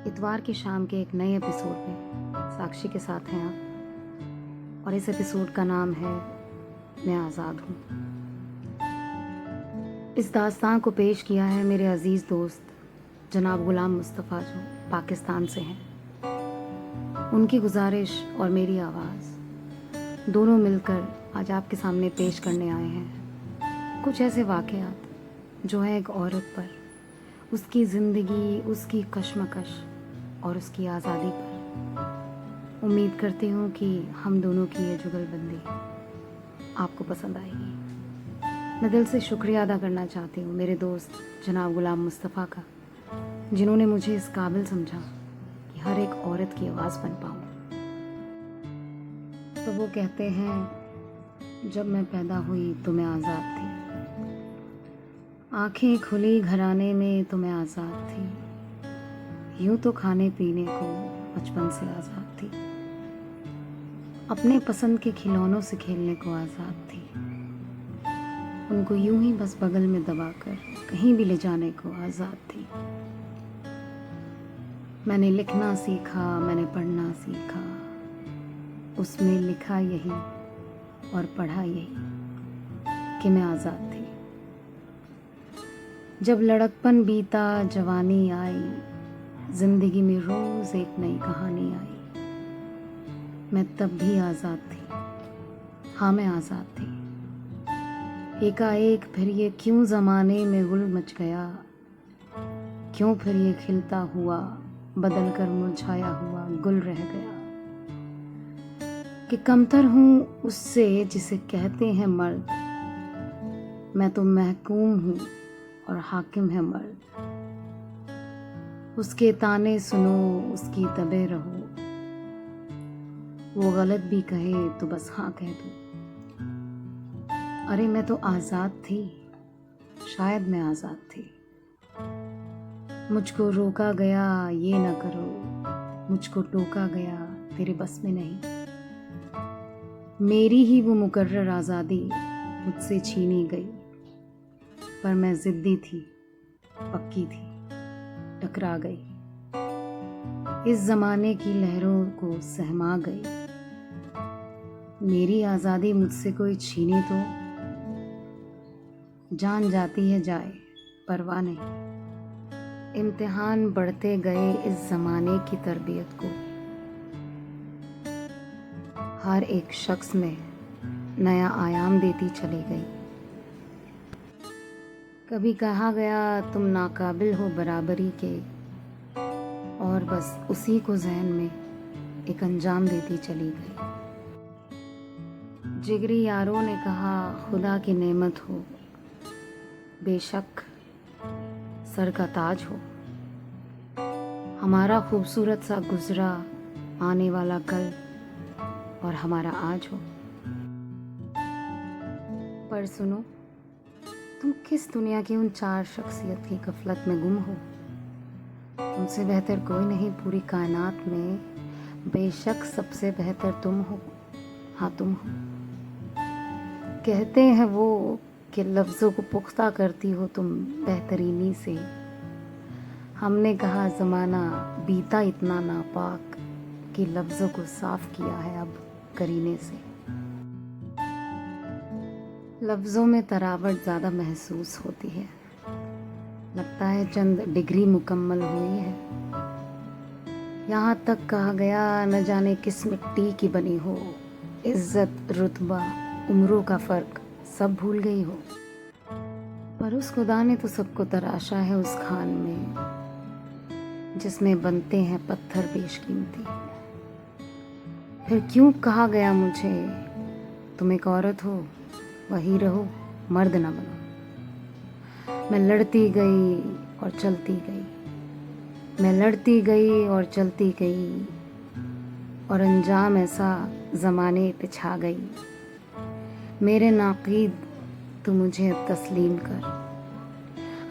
इतवार की शाम के एक नए एपिसोड में साक्षी के साथ हैं आप। और इस एपिसोड का नाम है मैं आज़ाद हूँ। इस दास्तान को पेश किया है मेरे अजीज़ दोस्त जनाब गुलाम मुस्तफ़ा जो पाकिस्तान से हैं। उनकी गुजारिश और मेरी आवाज़ दोनों मिलकर आज आपके सामने पेश करने आए हैं कुछ ऐसे वाक़यात जो हैं एक औरत पर, उसकी ज़िंदगी, उसकी कश्मकश और उसकी आज़ादी पर। उम्मीद करती हूँ कि हम दोनों की ये जुगलबंदी आपको पसंद आएगी। मैं दिल से शुक्रिया अदा करना चाहती हूँ मेरे दोस्त जनाब गुलाम मुस्तफ़ा का, जिन्होंने मुझे इस काबिल समझा कि हर एक औरत की आवाज़ बन पाऊँ। तो वो कहते हैं, जब मैं पैदा हुई तो मैं आज़ाद थी, आंखें खुली घराने में तो मैं आज़ाद थी, यूं तो खाने पीने को बचपन से आज़ाद थी, अपने पसंद के खिलौनों से खेलने को आज़ाद थी, उनको यूं ही बस बगल में दबाकर कहीं भी ले जाने को आज़ाद थी। मैंने लिखना सीखा, मैंने पढ़ना सीखा, उसमें लिखा यही और पढ़ा यही कि मैं आज़ाद थी। जब लड़कपन बीता, जवानी आई, जिंदगी में रोज़ एक नई कहानी आई, मैं तब भी आज़ाद थी। हाँ, मैं आज़ाद थी। एकाएक फिर ये क्यों ज़माने में गुल मच गया, क्यों फिर ये खिलता हुआ बदल कर मुरझाया हुआ गुल रह गया, कि कमतर हूँ उससे जिसे कहते हैं मर्द, मैं तो महकूम हूँ और हाकिम है मर्द। उसके ताने सुनो, उसकी तबे रहो, वो गलत भी कहे तो बस हाँ कह दो। अरे मैं तो आज़ाद थी, शायद मैं आज़ाद थी। मुझको रोका गया ये न करो, मुझको टोका गया तेरे बस में नहीं। मेरी ही वो मुकर्रर आज़ादी मुझसे छीनी गई, पर मैं ज़िद्दी थी, पक्की थी, टकरा गई, इस ज़माने की लहरों को सहमा गई। मेरी आज़ादी मुझसे कोई छीने तो जान जाती है जाए, परवाह नहीं। इम्तिहान बढ़ते गए इस ज़माने की तरबियत को, हर एक शख्स में नया आयाम देती चली गई। कभी कहा गया तुम नाकाबिल हो बराबरी के, और बस उसी को ज़हन में एक अंजाम देती चली गई। जिगरी यारों ने कहा खुदा की नेमत हो, बेशक सर का ताज हो, हमारा खूबसूरत सा गुजरा आने वाला कल और हमारा आज हो। पर सुनो, तुम किस दुनिया की उन चार शख्सियत की गफलत में गुम हो। तुमसे बेहतर कोई नहीं पूरी कायनात में, बेशक सबसे बेहतर तुम हो। हाँ, तुम हो। कहते हैं वो कि लफ्ज़ों को पुख्ता करती हो तुम बेहतरीनी से। हमने कहा ज़माना बीता इतना नापाक कि लफ्ज़ों को साफ किया है अब करीने से। लफ्ज़ों में तरावट ज़्यादा महसूस होती है, लगता है चंद डिग्री मुकम्मल हुई है। यहाँ तक कहा गया न जाने किस मिट्टी की बनी हो, इज़्ज़त रुतबा उम्रों का फ़र्क सब भूल गई हो। पर उस खुदा ने तो सबको तराशा है उस खान में जिसमें बनते हैं पत्थर बेशकीमती। फिर क्यों कहा गया मुझे तुम एक औरत हो, वही रहो, मर्द ना बनो। मैं लड़ती गई और चलती गई, मैं लड़ती गई और चलती गई, और अंजाम ऐसा ज़माने पे छा गई। मेरे नाक़ीद तू मुझे अब तस्लीम कर,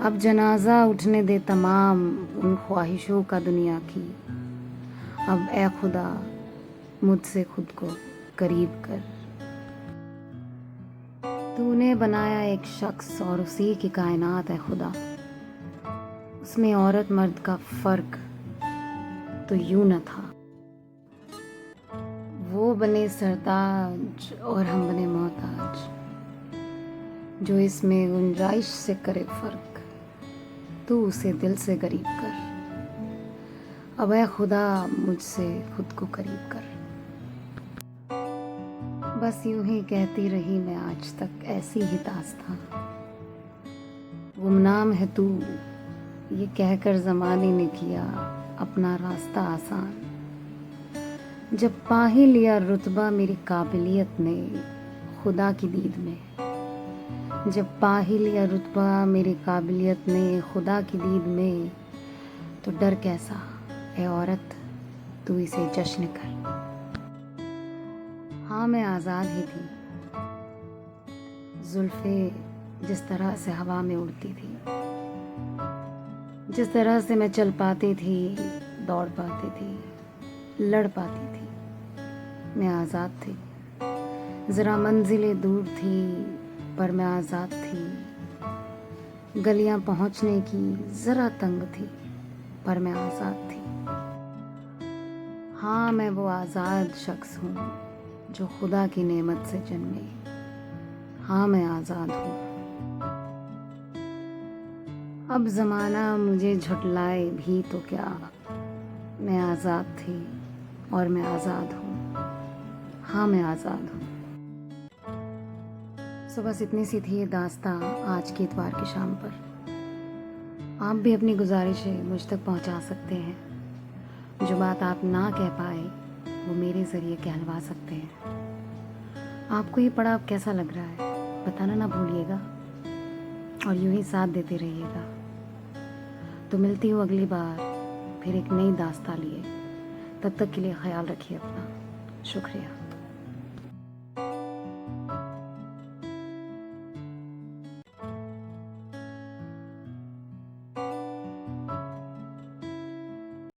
अब जनाजा उठने दे तमाम उन ख्वाहिशों का दुनिया की। अब ए खुदा मुझसे खुद को करीब कर। तूने बनाया एक शख्स और उसी की कायनात है खुदा, उसमें औरत मर्द का फ़र्क तो यूं न था। वो बने सरताज और हम बने मोहताज, जो इसमें गुंजाइश से करे फर्क, तू उसे दिल से करीब कर। अब ऐ खुदा मुझसे खुद को करीब कर। बस यूं ही कहती रही मैं आज तक ऐसी ही दास्तां, गुमनाम है तू ये कहकर ज़माने ने किया अपना रास्ता आसान। जब पा ही लिया रुतबा मेरी काबिलियत ने खुदा की दीद में, जब पा ही लिया रुतबा मेरी काबिलियत ने खुदा की दीद में, तो डर कैसा ए औरत तू इसे जश्न कर। हाँ मैं आज़ाद ही थी, जुल्फ़े जिस तरह से हवा में उड़ती थी, जिस तरह से मैं चल पाती थी, दौड़ पाती थी, लड़ पाती थी, मैं आज़ाद थी। ज़रा मंजिलें दूर थी पर मैं आज़ाद थी। गलियां पहुंचने की ज़रा तंग थी पर मैं आज़ाद थी। हाँ मैं वो आज़ाद शख्स हूँ जो खुदा की नेमत से जन्मे। हाँ मैं आज़ाद हूँ। अब ज़माना मुझे झुठलाए भी तो क्या, मैं आज़ाद थी और मैं आज़ाद हूँ। हाँ मैं आज़ाद हूँ। सो बस इतनी सी थी ये दास्तां आज के इतवार की शाम पर। आप भी अपनी गुजारिशें मुझ तक पहुँचा सकते हैं। जो बात आप ना कह पाए वो मेरे ज़रिए कहलवा सकते हैं। आपको ये पढ़ाव कैसा लग रहा है बताना ना भूलिएगा, और यूं ही साथ देते रहिएगा। तो मिलती हूँ अगली बार फिर एक नई दास्तां लिए। तब तक के लिए ख्याल रखिए अपना। शुक्रिया।